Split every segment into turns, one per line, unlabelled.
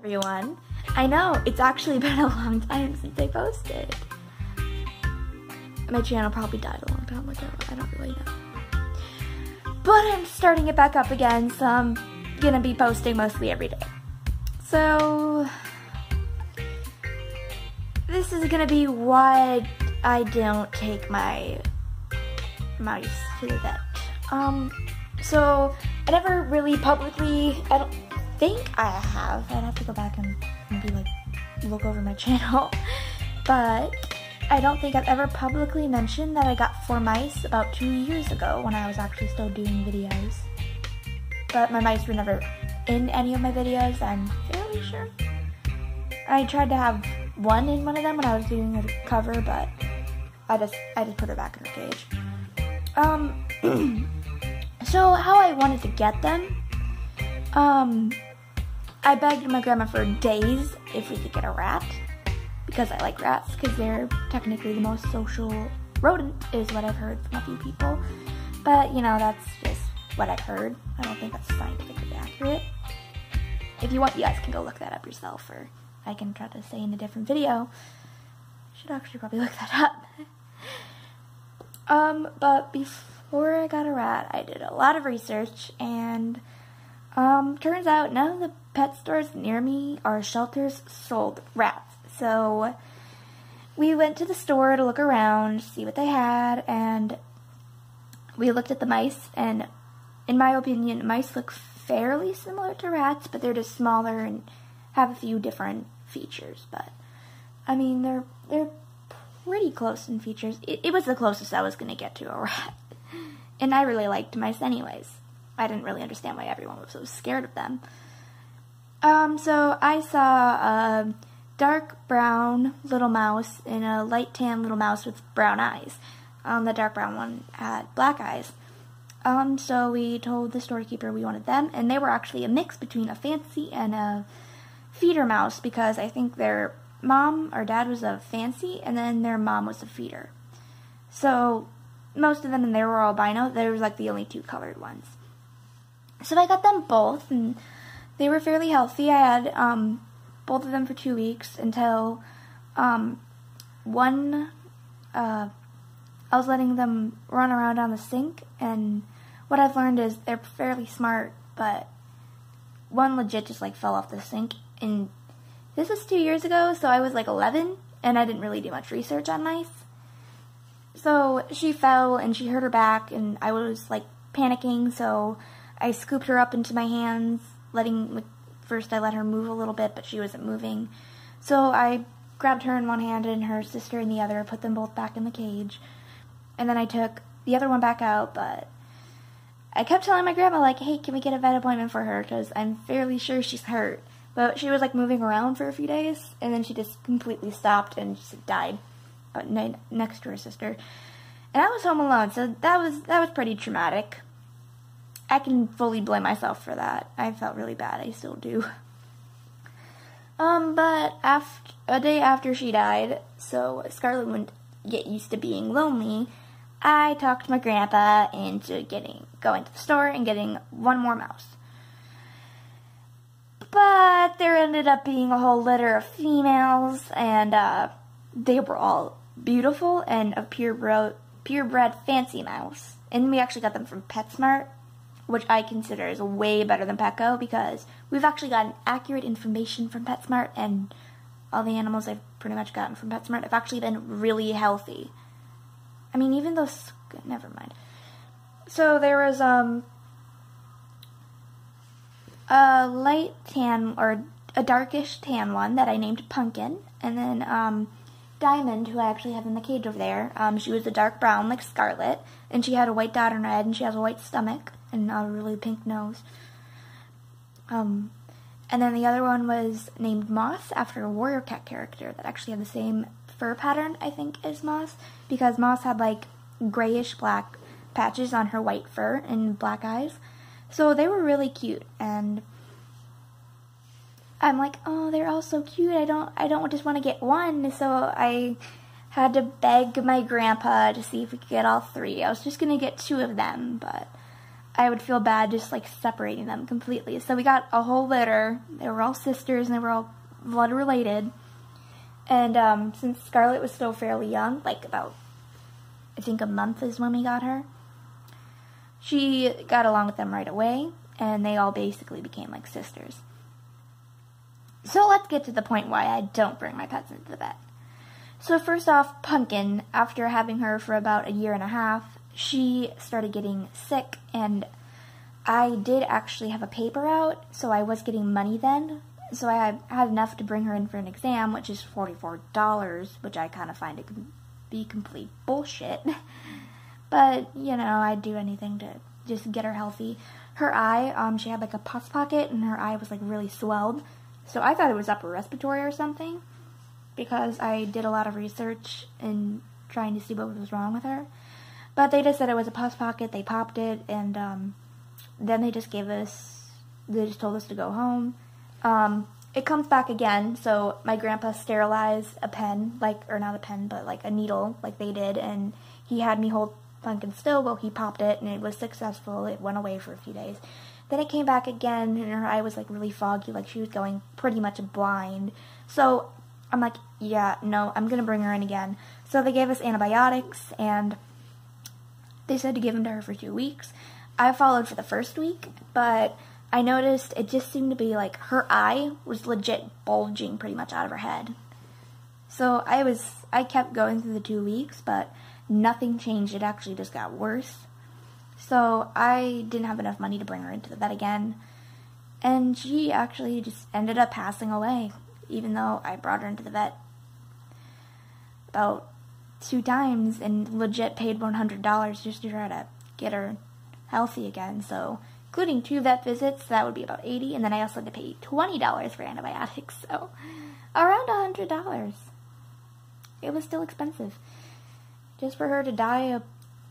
Everyone, I know it's actually been a long time since I posted. My channel probably died a long time ago, I don't really know. But I'm starting it back up again, so I'm gonna be posting mostly every day. So this is gonna be why I don't take my mice to the vet. So I never really publicly, I don't think I have. I'd have to go back and maybe like look over my channel. But I don't think I've ever publicly mentioned that I got 4 mice about 2 years ago when I was actually still doing videos. But my mice were never in any of my videos, I'm fairly sure. I tried to have one in one of them when I was doing a cover, but I just put her back in her cage. So how I wanted to get them, I begged my grandma for days if we could get a rat, because I like rats, because they're technically the most social rodent, is what I've heard from a few people. But, you know, that's just what I've heard. I don't think that's scientifically accurate. If you want, you guys can go look that up yourself, or I can try to say in a different video. I should actually probably look that up. But before I got a rat, I did a lot of research, and turns out none of the pet stores near me or shelters sold rats. So we went to the store to look around, see what they had, and we looked at the mice, and in my opinion, mice look fairly similar to rats, but they're just smaller and have a few different features. But I mean, they're pretty close in features. It was the closest I was gonna get to a rat, and I really liked mice anyways. I didn't really understand why everyone was so scared of them. So I saw a dark brown little mouse and a light tan little mouse with brown eyes. The dark brown one had black eyes. So we told the storekeeper we wanted them, and they were actually a mix between a fancy and a feeder mouse, because I think their mom or dad was a fancy, and then their mom was a feeder. So most of them in there were albino. There was like the only 2 colored ones. So I got them both, and they were fairly healthy. I had both of them for 2 weeks until one, I was letting them run around on the sink, and what I've learned is they're fairly smart, but one legit just like fell off the sink, and this was 2 years ago, so I was like 11, and I didn't really do much research on mice. So she fell, and she hurt her back, and I was like panicking, so I scooped her up into my hands, first I let her move a little bit, but she wasn't moving. So I grabbed her in one hand and her sister in the other, put them both back in the cage, and then I took the other one back out, but I kept telling my grandma, like, hey, can we get a vet appointment for her, because I'm fairly sure she's hurt. But she was like moving around for a few days, and then she just completely stopped and just died next to her sister. And I was home alone, so that was pretty traumatic. I can fully blame myself for that. I felt really bad. I still do. But a day after she died, so Scarlet wouldn't get used to being lonely, I talked my grandpa into going to the store and getting one more mouse. But there ended up being a whole litter of females, and they were all beautiful and a purebred fancy mouse. And we actually got them from PetSmart, which I consider is way better than Petco, because we've actually gotten accurate information from PetSmart, and all the animals I've pretty much gotten from PetSmart have actually been really healthy. I mean, even those, never mind. So there was a light tan, or a darkish tan one that I named Pumpkin, and then Diamond, who I actually have in the cage over there, she was a dark brown like Scarlet, and she had a white dot on her head, and she has a white stomach and a really pink nose. And then the other one was named Moss, after a Warrior Cat character that actually had the same fur pattern, I think, as Moss, because Moss had like grayish black patches on her white fur and black eyes. So they were really cute, and I'm like, oh, they're all so cute. I don't just want to get one, so I had to beg my grandpa to see if we could get all 3. I was just gonna get 2 of them, but I would feel bad just like separating them completely. So we got a whole litter. They were all sisters and they were all blood related. And since Scarlett was still fairly young, like about, I think a month is when we got her, she got along with them right away, and they all basically became like sisters. So let's get to the point why I don't bring my pets into the vet. So first off, Pumpkin, after having her for about a year and a half, she started getting sick, and I did actually have a paper out, so I was getting money then. So I had enough to bring her in for an exam, which is $44, which I kind of find it to be complete bullshit. But, you know, I'd do anything to just get her healthy. Her eye, she had like a pus pocket, and her eye was like really swelled. So I thought it was upper respiratory or something, because I did a lot of research in trying to see what was wrong with her. But they just said it was a pus pocket, they popped it, and then they just told us to go home. It comes back again, so my grandpa sterilized a pen, or not a pen, but like a needle, like they did, and he had me hold Pumpkin still while he popped it, and it was successful. It went away for a few days. Then it came back again, and her eye was like really foggy, like she was going pretty much blind. So I'm like, yeah, no, I'm gonna bring her in again. So they gave us antibiotics, and they said to give them to her for 2 weeks. I followed for the first week, but I noticed it just seemed to be like her eye was legit bulging pretty much out of her head. So I kept going through the 2 weeks, but nothing changed. It actually just got worse. So I didn't have enough money to bring her into the vet again. And she actually just ended up passing away, even though I brought her into the vet about 2 times and legit paid $100 just to try to get her healthy again. So including 2 vet visits, that would be about $80, and then I also had to pay $20 for antibiotics, so around $100. It was still expensive. Just for her to die,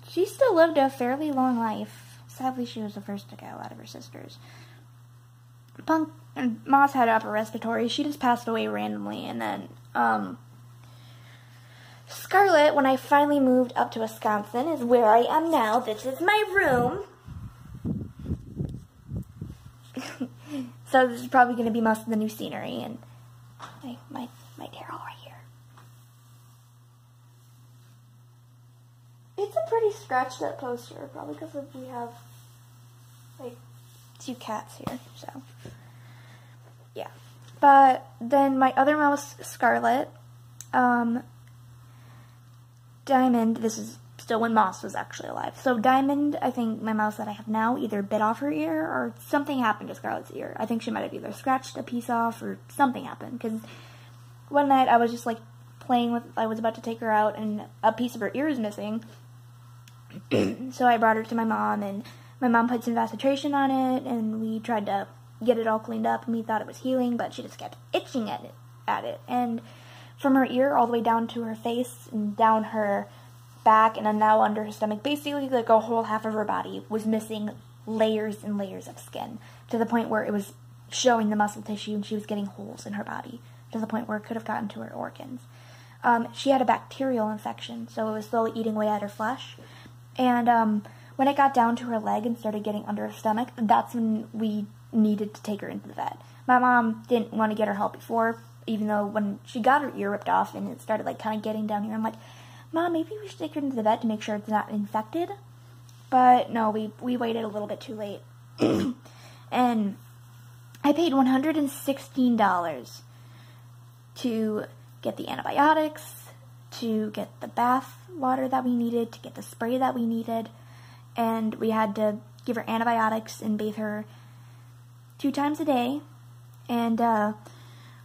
she still lived a fairly long life. Sadly, she was the first to go out of her sisters. Moss had upper respiratory. She just passed away randomly, and then, Scarlett, when I finally moved up to Wisconsin, is where I am now. This is my room. So this is probably going to be most of the new scenery, and my Carol right here. It's a pretty scratched up poster, probably because we have like 2 cats here, so yeah. But then my other mouse, Scarlett, Diamond, this is still when Moss was actually alive. So Diamond, I think my mouse that I have now, either bit off her ear or something happened to Scarlett's ear. I think she might have either scratched a piece off or something happened. Because one night I was just like playing with, I was about to take her out and a piece of her ear is missing. So I brought her to my mom, and my mom put some Vasitration on it, and we tried to get it all cleaned up, and we thought it was healing, but she just kept itching at it. And from her ear all the way down to her face and down her back and then now under her stomach, basically like a whole half of her body was missing layers and layers of skin, to the point where it was showing the muscle tissue, and she was getting holes in her body to the point where it could have gotten to her organs. She had a bacterial infection, so it was slowly eating away at her flesh. And when it got down to her leg and started getting under her stomach, that's when we needed to take her into the vet. My mom didn't want to get her help before, even though when she got her ear ripped off and it started like kind of getting down here, I'm like, Mom, maybe we should take her into the vet to make sure it's not infected. But no, we waited a little bit too late. And I paid $116 to get the antibiotics, to get the bath water that we needed, to get the spray that we needed, and we had to give her antibiotics and bathe her 2 times a day. And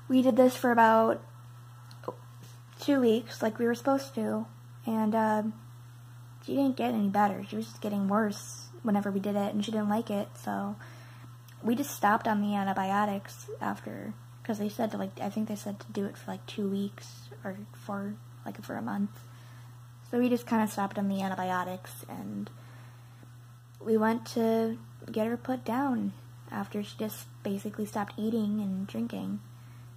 we did this for about 2 weeks, like we were supposed to, and she didn't get any better. She was just getting worse whenever we did it, and she didn't like it, so we just stopped on the antibiotics after, because they said to, like, I think they said to do it for like 2 weeks, or for a month. So we just kind of stopped on the antibiotics, and we went to get her put down after she just basically stopped eating and drinking.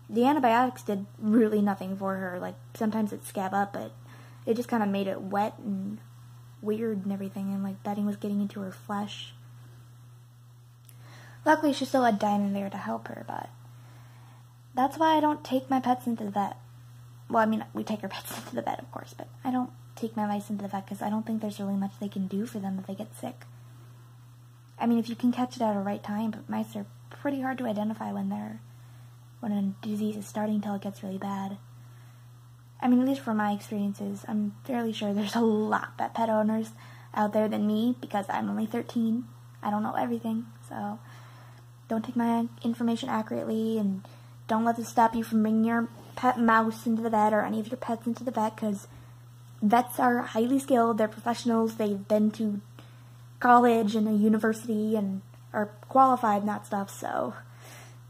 The antibiotics did really nothing for her. Like, sometimes it'd scab up, but it just kind of made it wet and weird and everything, and like bedding was getting into her flesh. Luckily, she still had Diamond there to help her, but that's why I don't take my pets into the vet. Well, I mean, we take our pets into the vet, of course, but I don't take my mice into the vet because I don't think there's really much they can do for them if they get sick. I mean, if you can catch it at a right time, but mice are pretty hard to identify when a disease is starting until it gets really bad. I mean, at least from my experiences, I'm fairly sure there's a lot of pet owners out there than me because I'm only 13. I don't know everything, so don't take my information accurately, and don't let this stop you from bringing your pet mouse into the vet or any of your pets into the vet, because vets are highly skilled, they're professionals, they've been to college and a university and are qualified and that stuff, so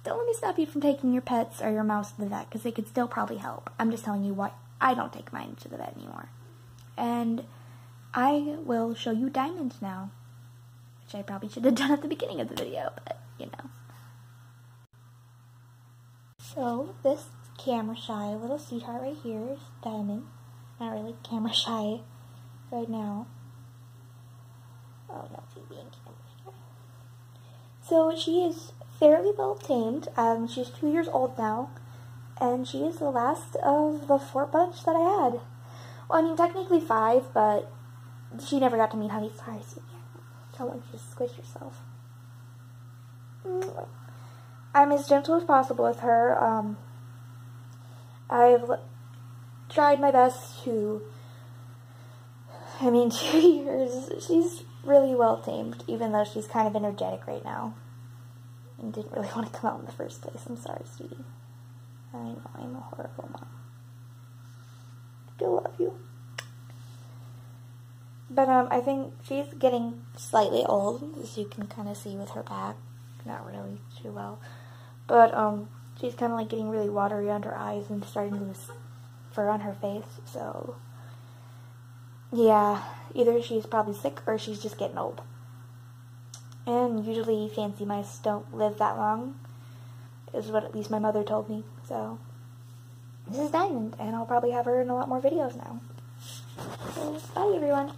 don't let me stop you from taking your pets or your mouse to the vet, because they could still probably help. I'm just telling you why I don't take mine to the vet anymore. And I will show you Diamond now, which I probably should have done at the beginning of the video, but you know. So this camera shy little sweetheart right here is Diamond. Not really camera shy right now. Oh no, she's being camera shy. So she is fairly well tamed. She's 2 years old now, and she is the last of the 4 bunch that I had. Well, I mean technically 5, but she never got to meet Honey. Sorry, Sylvia. Someone just squish yourself. I'm as gentle as possible with her. I've tried my best to, 2 years, she's really well tamed, even though she's kind of energetic right now. And didn't really want to come out in the first place. I'm sorry, sweetie. I know, I'm a horrible mom. Still love you. But, I think she's getting slightly old, as you can kind of see with her back. Not really too well. But, she's kind of like getting really watery under her eyes and starting to lose fur on her face. So, yeah, either she's probably sick or she's just getting old. And usually fancy mice don't live that long, is what at least my mother told me. So, this is Diamond, and I'll probably have her in a lot more videos now. So, bye everyone.